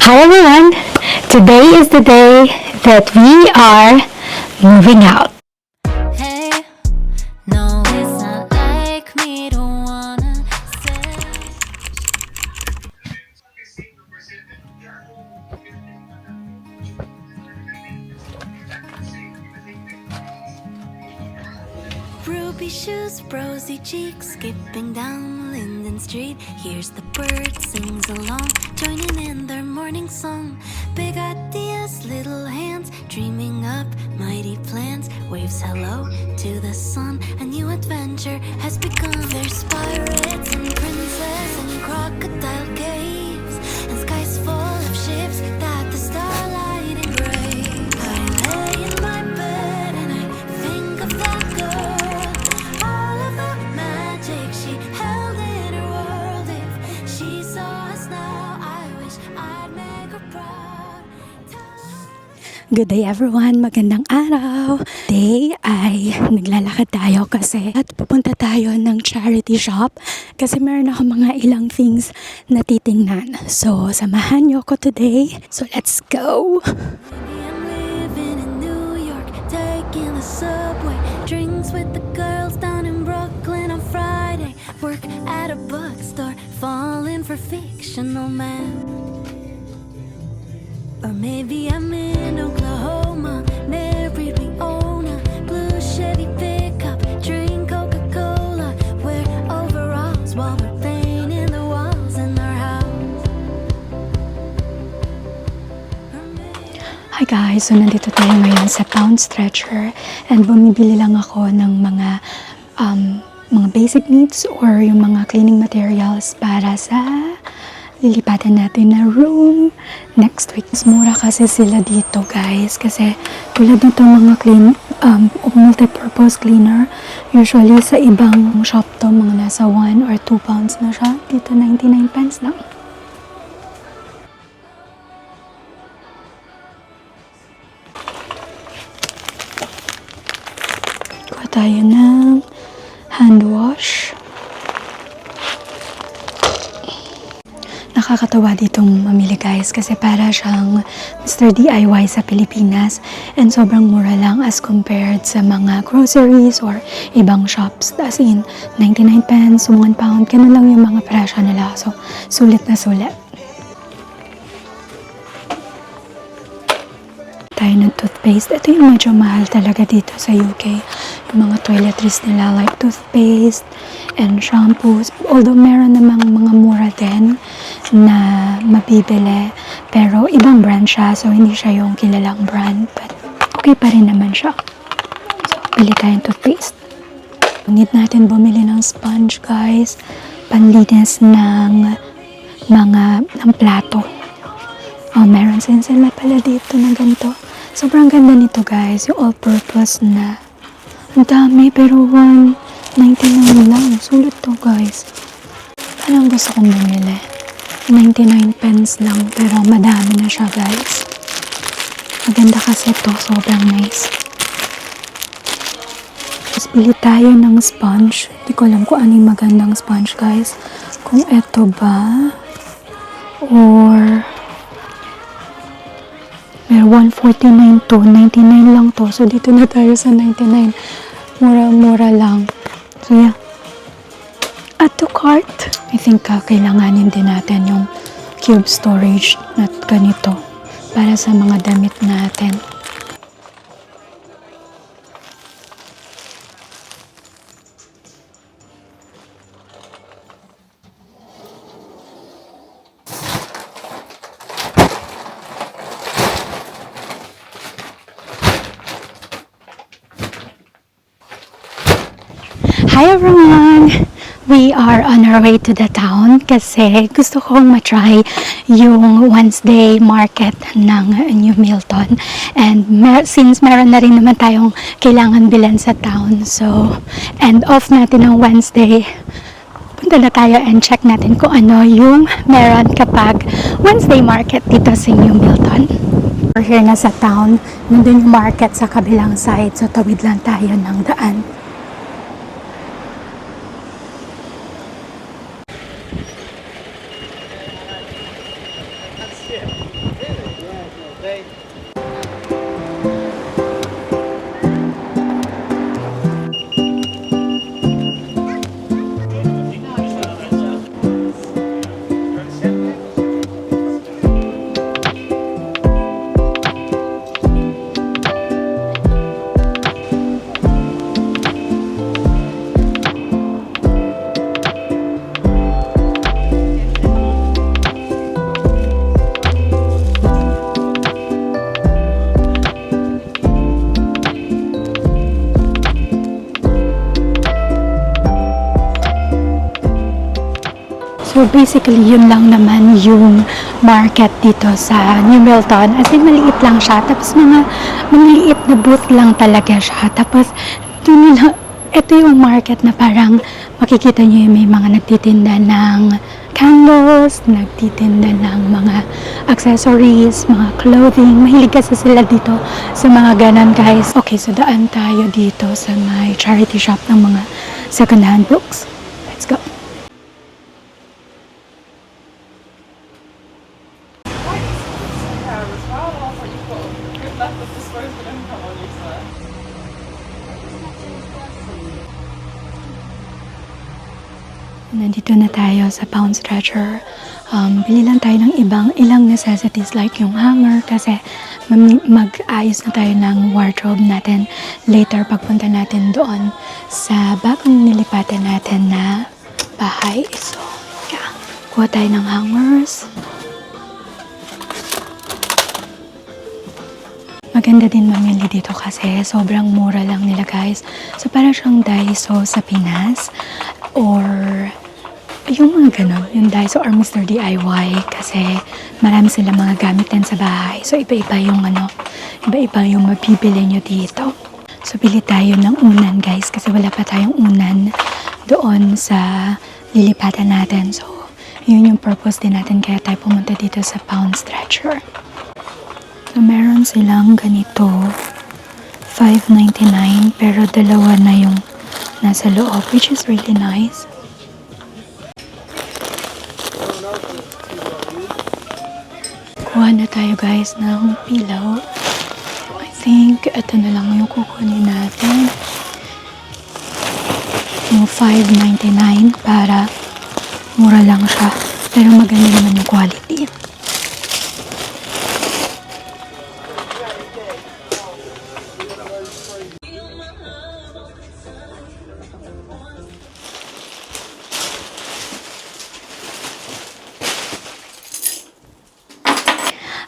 Hi everyone! Today is the day that we are moving out. Hey, no, it's not like me to wanna say. Ruby shoes, rosy cheeks, skipping down Linden Street. Here's the bird sings along, joining in their morning song. Big ideas, little hands, dreaming up mighty plans. Waves hello to the sun, a new adventure has begun. There's pirates and princes and crocodile caves, and skies full of ships that the starlight engrave. I lay in my bed and I think of that girl, all of the magic she held in her world. If she saw us now, I wish I'd make her proud. Good day everyone! Magandang araw! Today ay naglalakad tayo kasi at pupunta tayo ng charity shop kasi meron ako mga ilang things na titingnan. So, samahan niyo ko today. So, let's go! Maybe I'm living in New York, taking the subway, drinks with the girls down in Brooklyn on Friday, work at a bookstore, falling for fictional men. Or maybe I'm in Oklahoma, married, we own a blue Chevy pickup, drink Coca-Cola, wear overalls while we're painting the walls in our house. Hi guys! So, nandito tayo ngayon sa Pound Stretcher and bumibili lang ako ng mga basic needs or yung mga cleaning materials para sa lilipatan natin na room next week. Mura kasi sila dito guys kasi tulad nito mga multi-purpose cleaner, usually sa ibang shop to mga nasa 1 or 2 pounds na siya, dito 99 pence lang. Kuha tayo ng hand wash. Nakakatawa ditong mamili guys kasi para siyang Mr. DIY sa Pilipinas and sobrang mura lang as compared sa mga groceries or ibang shops. As in, 99 pence, 1 pound, ganun lang yung mga presyo nila. So, sulit na sulit. Tayo ng toothpaste. Ito yung medyo mahal talaga dito sa UK. Yung mga toiletries nila like toothpaste and shampoos. Although meron namang mga mura din na mabibili. Pero ibang brand siya. So hindi siya yung kilalang brand. But okay pa rin naman siya. So pili tayong toothpaste. Need natin bumili ng sponge guys. Panlinis ng plato. Oh, meron din sila pala dito na ganito. Sobrang ganda nito guys, yung all-purpose na. Ang dami pero 1.99 lang. Sulit to guys. Parang gusto kong bumili. 99 pence lang pero madami na siya guys. Maganda kasi to, sobrang nice. Tapos pili tayo ng sponge. Hindi ko alam kung ano yung magandang sponge guys. Kung eto ba or may 149 to 99 lang to. So, dito na tayo sa 99. Mura-mura lang. So, yeah. Add to cart. I think kailanganin din natin yung cube storage na ganito para sa mga damit natin. Hi everyone! We are on our way to the town kasi gusto kong matry yung Wednesday market ng New Milton. And since meron na rin naman tayong kailangan bilan sa town, so end off natin ng Wednesday, punta na tayo and check natin kung ano yung meron kapag Wednesday market dito sa New Milton. We're here na sa town, nandun yung market sa kabilang side, so tawid lang tayo ng daan. So basically, yun lang naman yung market dito sa New Milton. As in, maliit lang siya. Tapos mga maliliit na booth lang talaga siya. Tapos, ito yung market na parang makikita nyo yung may mga nagtitinda ng candles, nagtitinda ng mga accessories, mga clothing. Mahilig kasi sila dito sa mga ganon, guys. Okay, so daan tayo dito sa may charity shop ng mga second-hand books. Let's go. Nandito na tayo sa Pound Stretcher. Bili lang tayo ng ilang necessities like yung hanger kasi mag-ayos na tayo ng wardrobe natin later pagpunta natin doon sa bagong nilipatan natin na bahay. So, yeah. Kuha tayo ng hangers. Maganda din mamili dito kasi sobrang mura lang nila, guys. So, parang siyang Daiso sa Pinas or yung mga ganon, yung Daiso or Mr. DIY kasi marami sila mga gamit din sa bahay. So, iba-iba yung mabibili nyo dito. So, bili tayo ng unan, guys, kasi wala pa tayong unan doon sa lilipatan natin. So, yun yung purpose din natin kaya tayo pumunta dito sa Pound Stretcher. So, meron silang ganito, $5.99, pero dalawa na yung nasa loob, which is really nice. Kuha na tayo, guys, ng pillow. I think ito na lang yung kukunin natin. Yung $5.99 para mura lang siya. Pero maganda naman yung quality.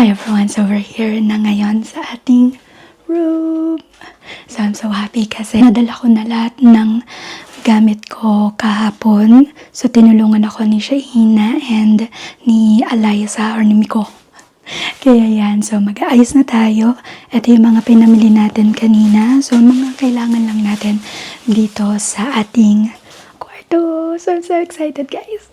Hi everyone, so we're here na ngayon sa ating room. So I'm so happy kasi nadala ko na lahat ng gamit ko kahapon. So tinulungan ako ni Shaina and ni Eliza or ni Miko. Kaya yan, so mag-aayos na tayo. Ito yung mga pinamili natin kanina. So mga kailangan lang natin dito sa ating kwarto. So I'm so excited, guys.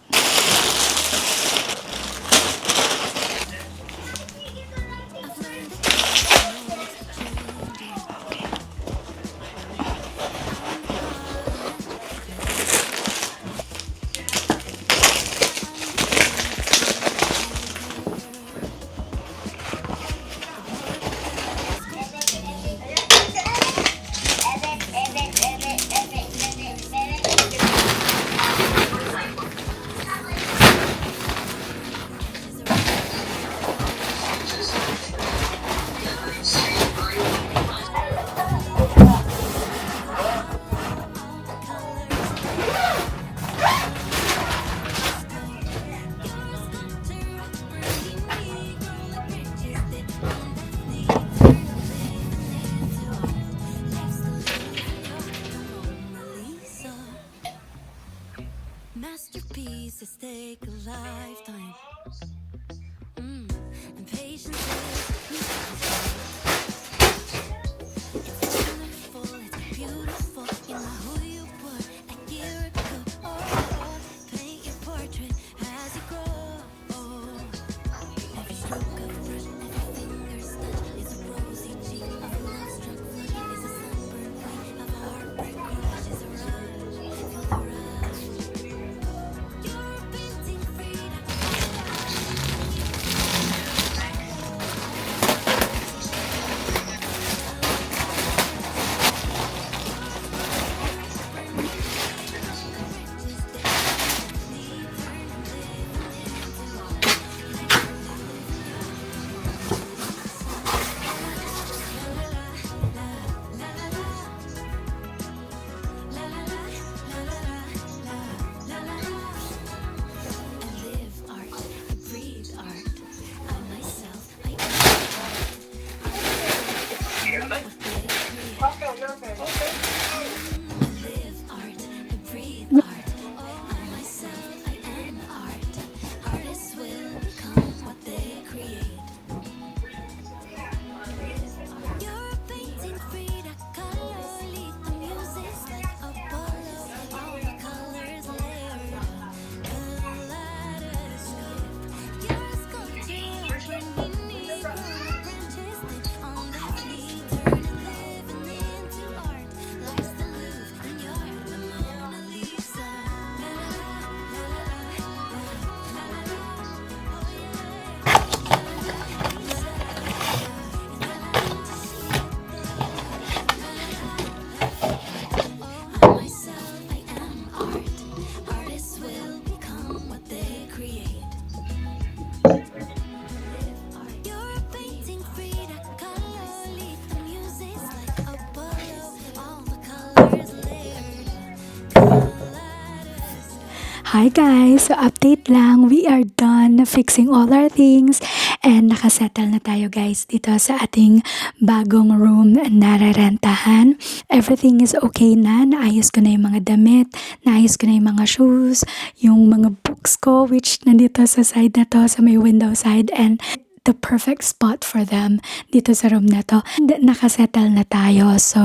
Hi guys! So update lang, we are done fixing all our things and nakasettle na tayo guys dito sa ating bagong room na nararentahan. Everything is okay na, naayos ko na yung mga damit, naayos ko na yung mga shoes, yung mga books ko which nandito sa side na to, sa may window side, and the perfect spot for them dito sa room na to. Nakasettle na tayo. So,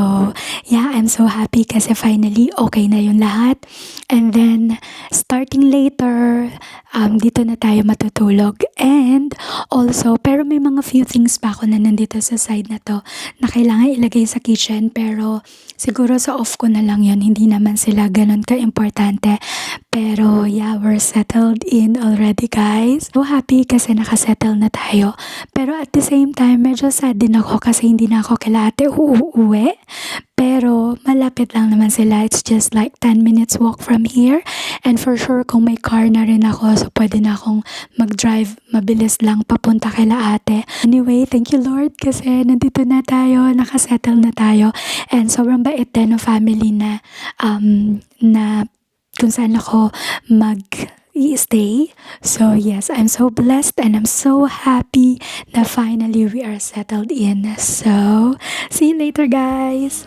yeah, I'm so happy kasi finally okay na yung lahat. And then, starting later, dito na tayo matutulog. And also, pero may mga few things pa ako na nandito sa side na to na kailangan ilagay sa kitchen. Pero siguro sa off ko na lang yun. Hindi naman sila ganun ka-importante. Pero yeah, we're settled in already guys. So happy kasi nakasettle na tayo. Pero at the same time, medyo sad din ako kasi hindi na ako kila ate uuwi. Pero malapit lang naman sila. It's just like 10 minutes walk from here. And for sure, kung may car na rin ako, so pwede na akong mag-drive mabilis lang papunta kila ate. Anyway, thank you Lord kasi nandito na tayo, nakasettle na tayo. And sobrang bait din ng family na kung saan ako mag-i-stay. So yes, I'm so blessed and I'm so happy na finally we are settled in. So, see you later guys!